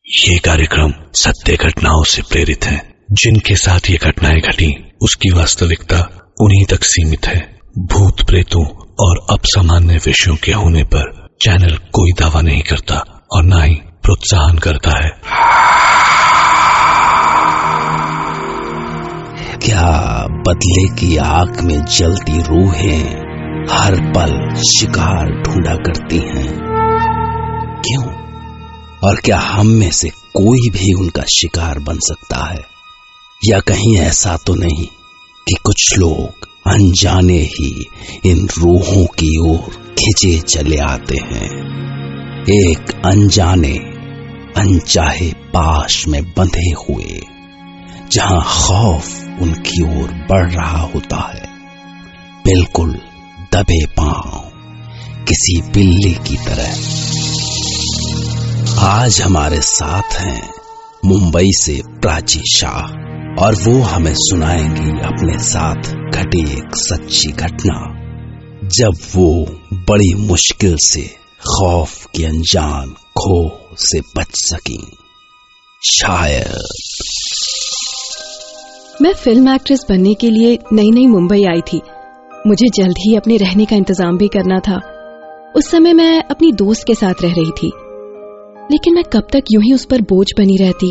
ये कार्यक्रम सत्य घटनाओं से प्रेरित है। जिनके साथ ये घटनाएं घटी उसकी वास्तविकता उन्हीं तक सीमित है। भूत प्रेतों और असामान्य विषयों के होने पर चैनल कोई दावा नहीं करता और न ही प्रोत्साहन करता है। क्या बदले की आग में जलती रूहें हर पल शिकार ढूंढा करती हैं? क्यों? और क्या हम में से कोई भी उनका शिकार बन सकता है? या कहीं ऐसा तो नहीं कि कुछ लोग अनजाने ही इन रूहों की ओर खिंचे चले आते हैं, एक अनजाने अनचाहे पाश में बंधे हुए, जहां खौफ उनकी ओर बढ़ रहा होता है, बिल्कुल दबे पांव किसी बिल्ली की तरह। आज हमारे साथ हैं मुंबई से प्राची शाह और वो हमें सुनाएंगी अपने साथ घटी एक सच्ची घटना, जब वो बड़ी मुश्किल से खौफ की अनजान खो से बच सकी। शायद मैं फिल्म एक्ट्रेस बनने के लिए नई नई मुंबई आई थी। मुझे जल्द ही अपने रहने का इंतजाम भी करना था। उस समय मैं अपनी दोस्त के साथ रह रही थी, लेकिन मैं कब तक यूं ही उस पर बोझ बनी रहती।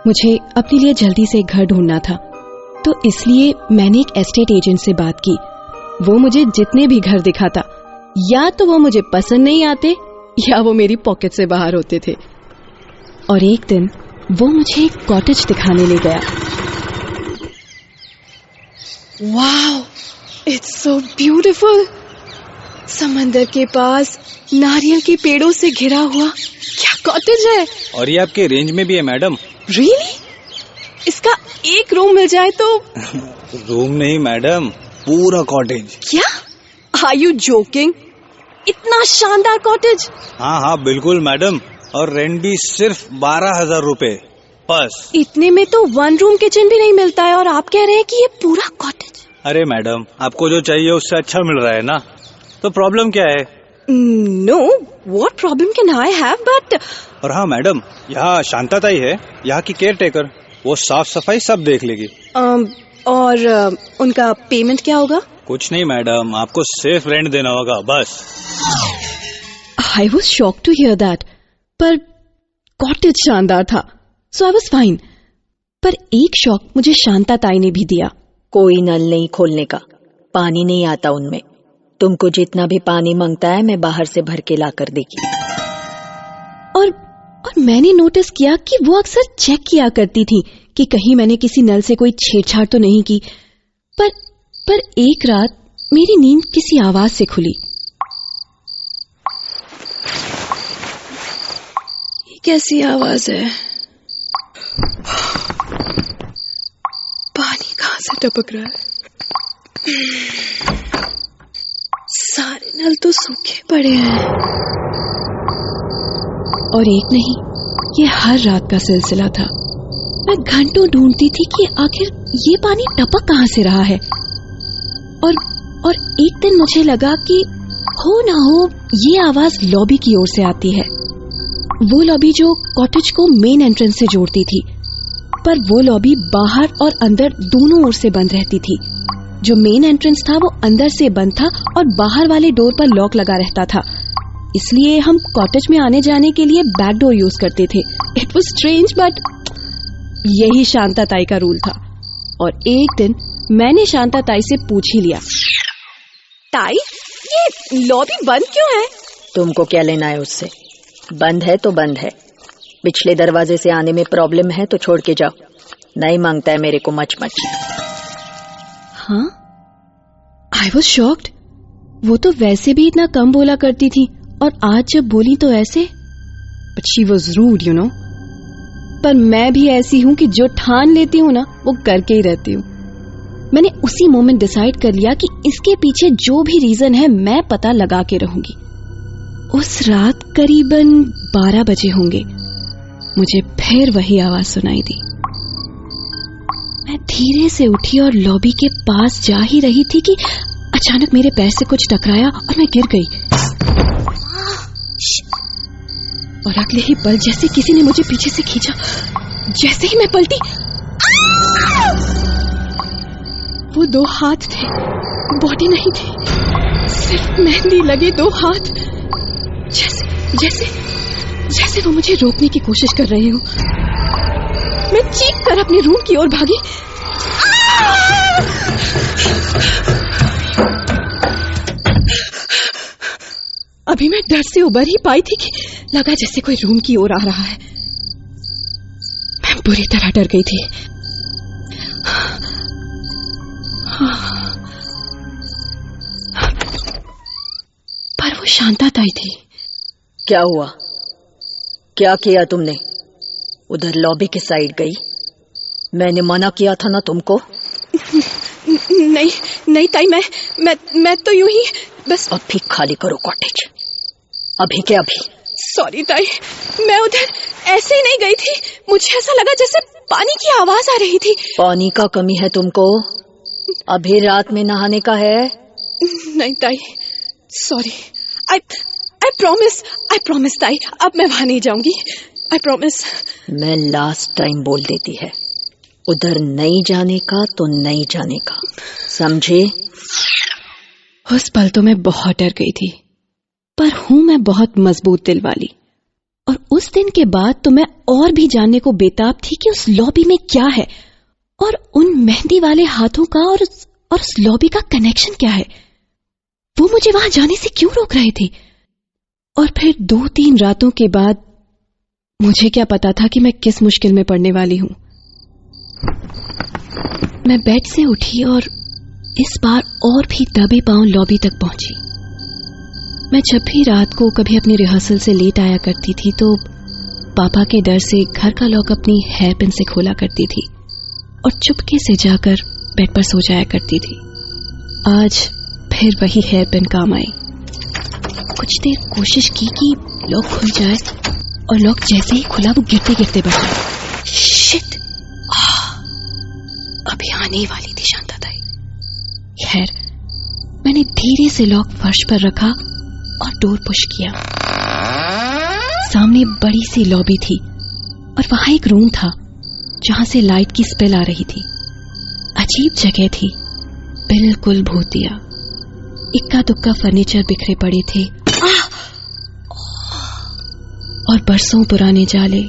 मुझे अपने लिए जल्दी से एक घर ढूंढना था, तो इसलिए मैंने एक एस्टेट एजेंट से बात की। वो मुझे जितने भी घर दिखाता, या तो वो मुझे पसंद नहीं आते या वो मेरी पॉकेट से बाहर होते थे। और एक दिन वो मुझे एक कॉटेज दिखाने ले गया। Wow, it's so beautiful. समंदर के पास नारियल के पेड़ों से घिरा हुआ क्या कॉटेज है। और ये आपके रेंज में भी है मैडम। रियली? इसका एक रूम मिल जाए तो? रूम नहीं मैडम, पूरा कॉटेज। क्या? Are you joking? इतना शानदार कॉटेज? हाँ बिल्कुल मैडम, और रेंट भी सिर्फ 12,000 रुपए बस। इतने में तो 1 रूम किचन भी नहीं मिलता है और आप कह रहे हैं कि ये पूरा कॉटेज? अरे मैडम, आपको जो चाहिए उससे अच्छा मिल रहा है ना, तो प्रॉब्लम क्या है? No, what problem can I have? But और हाँ मैडम, यहाँ शांता ताई है, यहाँ की केयर टेकर, वो साफ सफाई सब देख लेगी। और उनका पेमेंट क्या होगा? कुछ नहीं मैडम, आपको सिर्फ रेंट देना होगा बस। I was shocked to hear that, पर कॉटेज शानदार था, सो आई वॉज फाइन। पर एक शॉक मुझे शांता ताई ने भी दिया। कोई नल नहीं खोलने का, पानी नहीं आता उनमें। तुमको जितना भी पानी मांगता है मैं बाहर से भर के ला कर देगी। और मैंने नोटिस किया कि वो अक्सर चेक किया करती थी कि कहीं मैंने किसी नल से कोई छेड़छाड़ तो नहीं की। पर एक रात मेरी नींद किसी आवाज से खुली। ये कैसी आवाज है? पानी कहां से टपक रहा है? सारे नल तो सूखे पड़े हैं। और एक नहीं, ये हर रात का सिलसिला था। मैं घंटों ढूंढती थी कि आखिर ये पानी टपक कहां से रहा है। और एक दिन मुझे लगा कि हो ना हो ये आवाज लॉबी की ओर से आती है। वो लॉबी जो कॉटेज को मेन एंट्रेंस से जोड़ती थी, पर वो लॉबी बाहर और अंदर दोनों ओर से बंद रहती थी। जो मेन एंट्रेंस था वो अंदर से बंद था और बाहर वाले डोर पर लॉक लगा रहता था, इसलिए हम कॉटेज में आने जाने के लिए बैक डोर यूज करते थे। इट वाज स्ट्रेंज, बट यही शांता ताई का रूल था। और एक दिन मैंने शांता ताई से पूछ ही लिया, ताई ये लॉबी बंद क्यों है? तुमको क्या लेना है उससे? बंद है तो बंद है। पिछले दरवाजे से आने में प्रॉब्लम है तो छोड़ के जाओ, नहीं मांगता है मेरे को मच मच। हाँ, आई वॉज शॉक्ड। वो तो वैसे भी इतना कम बोला करती थी और आज जब बोली तो ऐसे। But she was rude, you know. पर मैं भी ऐसी हूं कि जो ठान लेती हूं ना वो करके ही रहती हूं। मैंने उसी मोमेंट डिसाइड कर लिया कि इसके पीछे जो भी रीजन है मैं पता लगा के रहूंगी। उस रात करीबन 12 बजे होंगे, मुझे फिर वही आवाज सुनाई दी। मैं धीरे से उठी और लॉबी के पास जा ही रही थी कि अचानक मेरे पैर से कुछ टकराया और मैं गिर गई। और अगले ही पल जैसे किसी ने मुझे पीछे से खींचा। जैसे ही मैं पलटी, वो 2 हाथ थे, बॉडी नहीं थी, सिर्फ मेहंदी लगे 2 हाथ। जैसे वो मुझे रोकने की कोशिश कर रहे हो। मैं चीख कर अपने रूम की ओर भागी। अभी मैं डर से उबर ही पाई थी कि लगा जैसे कोई रूम की ओर आ रहा है। मैं बुरी तरह डर गई थी। पर वो शांता ताई थी। क्या हुआ? क्या किया तुमने? उधर लॉबी के साइड गई? मैंने मना किया था ना तुमको? नहीं ताई, मैं तो यूं ही बस। अभी खाली करो कॉटेज, अभी के अभी। सॉरी ताई, मैं उधर ऐसे ही नहीं गई थी। मुझे ऐसा लगा जैसे पानी की आवाज आ रही थी। पानी का कमी है तुमको? अभी रात में नहाने का है? नहीं ताई, सॉरी। आई प्रॉमिस ताई, अब मैं वहां नहीं जाऊंगी। I promise. मैं लास्ट टाइम बोल देती है, उधर नहीं जाने का तो नहीं जाने का, समझे? उस पल तो मैं बहुत डर गई थी, पर हूं मैं बहुत मजबूत दिल वाली। और उस दिन के बाद तो मैं और भी जानने को बेताब थी कि उस लॉबी में क्या है, और उन मेहंदी वाले हाथों का और उस लॉबी का कनेक्शन क्या है। वो मुझे वहां जाने से क्यों रोक रहे थे? और फिर 2-3 रातों के बाद मुझे क्या पता था कि मैं किस मुश्किल में पड़ने वाली हूं। मैं बेड से उठी और इस बार और भी दबे पांव लॉबी तक पहुंची। मैं जब भी रात को कभी अपनी रिहर्सल से लेट आया करती थी तो पापा के डर से घर का लॉक अपनी हेयर पिन से खोला करती थी और चुपके से जाकर बेड पर सो जाया करती थी। आज फिर वही हेयर पिन काम आई। कुछ देर कोशिश की कि लॉक खुल जाए, और लॉक जैसे ही खुला वो गिरते गिरते बचा। शिट! अभी आने ही वाली थी शांता ताई। खैर, मैंने धीरे से लॉक फर्श पर रखा और डोर पुश किया। सामने बड़ी सी लॉबी थी और वहां एक रूम था जहां से लाइट की स्पेल आ रही थी। अजीब जगह थी, बिल्कुल भूतिया। इक्का दुक्का फर्नीचर बिखरे पड़े थे और बरसों पुराने जाले।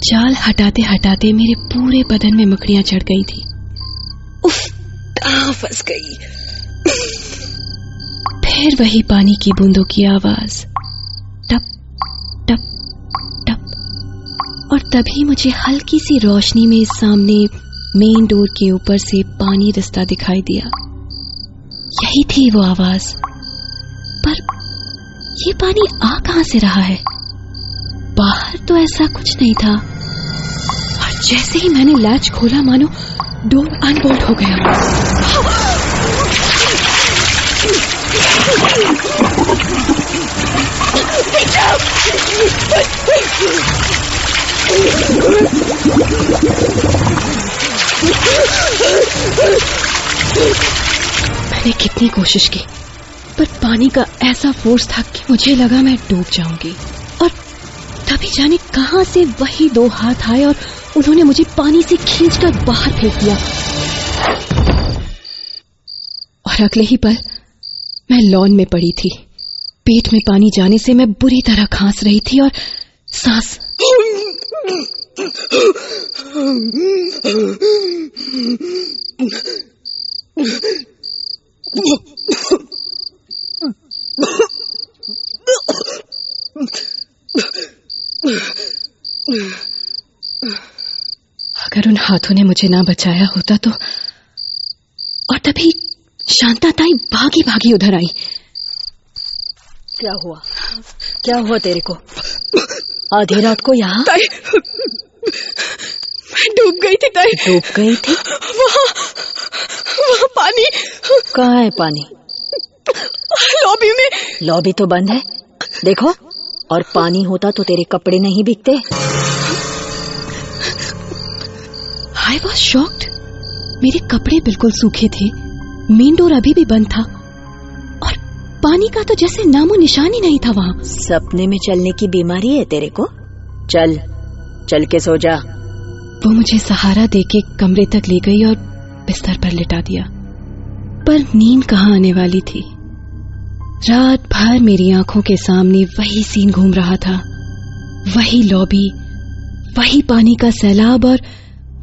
जाल हटाते हटाते मेरे पूरे बदन में मकड़ियां चढ़ गई थी। उफ, कहां फंस गई। फिर वही पानी की बूंदों की आवाज, टप टप टप। और तभी मुझे हल्की सी रोशनी में सामने मेन डोर के ऊपर से पानी रिसता दिखाई दिया। यही थी वो आवाज। पर ये पानी आ कहां से रहा है? बाहर तो ऐसा कुछ नहीं था। और जैसे ही मैंने लैच खोला मानो डोर अनबोल्ट हो गया। मैंने कितनी कोशिश की, पर पानी का ऐसा फोर्स था कि मुझे लगा मैं डूब जाऊंगी। और तभी जाने कहां से वही 2 हाथ आए और उन्होंने मुझे पानी से खींचकर बाहर फेंक दिया। और अगले ही पल मैं लॉन में पड़ी थी। पेट में पानी जाने से मैं बुरी तरह खांस रही थी और सांस। अगर उन हाथों ने मुझे ना बचाया होता तो। और तभी शांता ताई भागी भागी उधर आई। क्या हुआ? क्या हुआ तेरे को? आधी रात को यहाँ? ताई, मैं डूब गई थी ताई। डूब गई थी? वहाँ पानी। कहाँ है पानी? लॉबी में। लॉबी तो बंद है, देखो। और पानी होता तो तेरे कपड़े नहीं भीगते। I was shocked। मेरे कपड़े बिल्कुल सूखे थे, मेन डोर अभी भी बंद था और पानी का तो जैसे नामो निशान ही नहीं था वहाँ। सपने में चलने की बीमारी है तेरे को? चल चल के सो जा। वो मुझे सहारा देके कमरे तक ले गई और बिस्तर पर लिटा दिया, पर नींद कहाँ आने वाली थी। रात भर मेरी आंखों के सामने वही सीन घूम रहा था, वही लॉबी, वही पानी का सैलाब और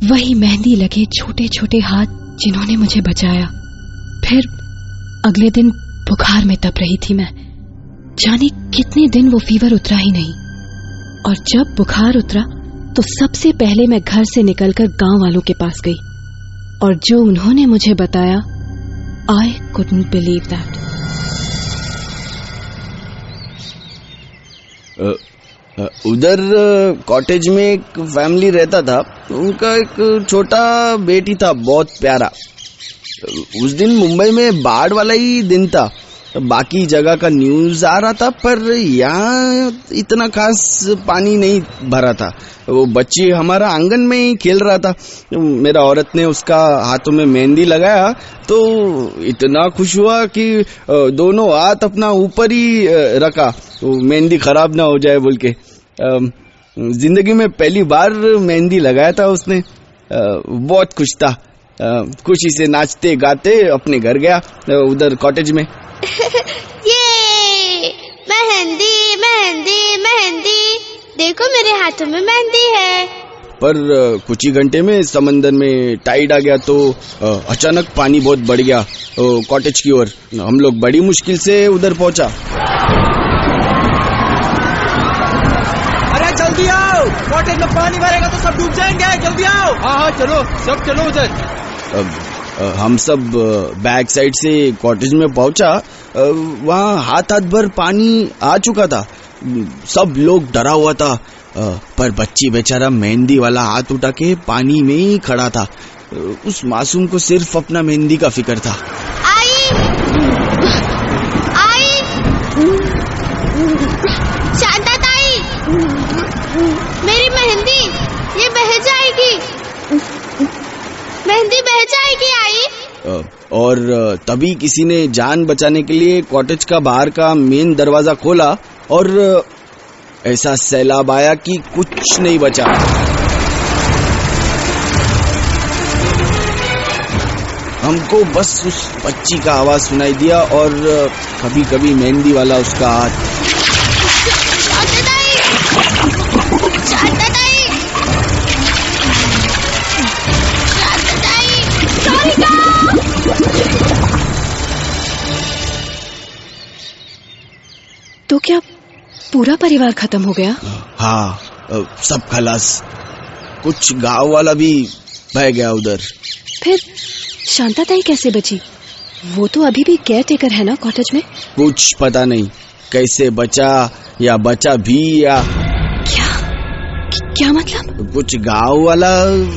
वही मेहंदी लगे छोटे छोटे हाथ जिन्होंने मुझे बचाया। फिर अगले दिन बुखार में तप रही थी मैं, जाने कितने दिन वो फीवर उतरा ही नहीं। और जब बुखार उतरा तो सबसे पहले मैं घर से निकलकर गांव वालों के पास गई, और जो उन्होंने मुझे बताया, I couldn't believe that. उधर कॉटेज में एक फैमिली रहता था, उनका एक छोटा बेटी था, बहुत प्यारा। उस दिन मुंबई में बाढ़ वाला ही दिन था, बाकी जगह का न्यूज आ रहा था, पर यहाँ इतना खास पानी नहीं भरा था। वो बच्ची हमारा आंगन में ही खेल रहा था। मेरा औरत ने उसका हाथों में मेहंदी लगाया तो इतना खुश हुआ कि दोनों हाथ अपना ऊपर ही रखा, मेहंदी खराब ना हो जाए बोल के। जिंदगी में पहली बार मेहंदी लगाया था उसने। बहुत खुश था। खुशी से नाचते गाते अपने घर गया, उधर कॉटेज में। ये मेहंदी मेहंदी मेहंदी, देखो मेरे हाथों में मेहंदी है। पर कुछ ही घंटे में समंदर में टाइड आ गया तो अचानक पानी बहुत बढ़ गया कॉटेज की ओर। हम लोग बड़ी मुश्किल से उधर पहुंचा। अरे जल्दी आओ, कॉटेज में पानी भरेगा तो सब डूब जाएंगे, जल्दी आओ। हाँ चलो, सब चलो उधर। हम सब बैक साइड से कॉटेज में पहुंचा। वहाँ हाथ भर पानी आ चुका था। सब लोग डरा हुआ था, पर बच्ची बेचारा मेहंदी वाला हाथ उठा के पानी में ही खड़ा था। उस मासूम को सिर्फ अपना मेहंदी का फिक्र था। आई शांता ताई, मेरी मेहंदी ये बह जाएगी, मेहंदी बह जाएगी आई। और तभी किसी ने जान बचाने के लिए कॉटेज का बाहर का मेन दरवाजा खोला और ऐसा सैलाब आया कि कुछ नहीं बचा। हमको बस उस बच्ची का आवाज सुनाई दिया और कभी कभी मेहंदी वाला उसका हाथ। तो क्या पूरा परिवार खत्म हो गया? हाँ, सब खलास। कुछ गांव वाला भी बह गया उधर। फिर शांता ताई कैसे बची? वो तो अभी भी केयर टेकर है ना कॉटेज में? कुछ पता नहीं कैसे बचा या बचा भी या क्या मतलब? कुछ गांव वाला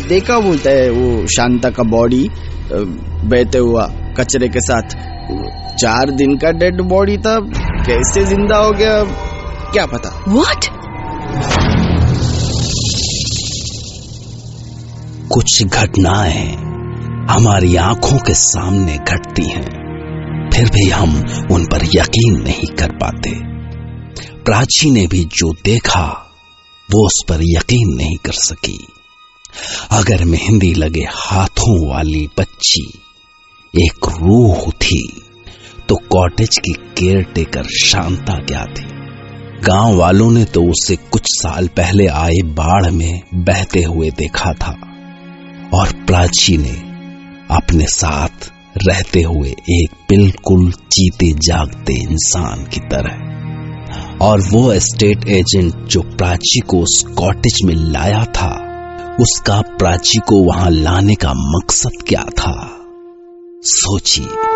देखा बोलता है वो शांता का बॉडी बहते हुआ कचरे के साथ। 4 दिन का डेड बॉडी था, कैसे जिंदा हो गया क्या पता। What? कुछ घटनाएं हमारी आंखों के सामने घटती हैं, फिर भी हम उन पर यकीन नहीं कर पाते। प्राची ने भी जो देखा वो उस पर यकीन नहीं कर सकी। अगर मेहंदी लगे हाथों वाली बच्ची एक रूह थी तो कॉटेज की केयर टेकर शांता क्या थी? गांव वालों ने तो उसे कुछ साल पहले आए बाढ़ में बहते हुए देखा था, और प्राची ने अपने साथ रहते हुए एक बिल्कुल जीते जागते इंसान की तरह। और वो एस्टेट एजेंट जो प्राची को उस कॉटेज में लाया था, उसका प्राची को वहां लाने का मकसद क्या था? सोचिए।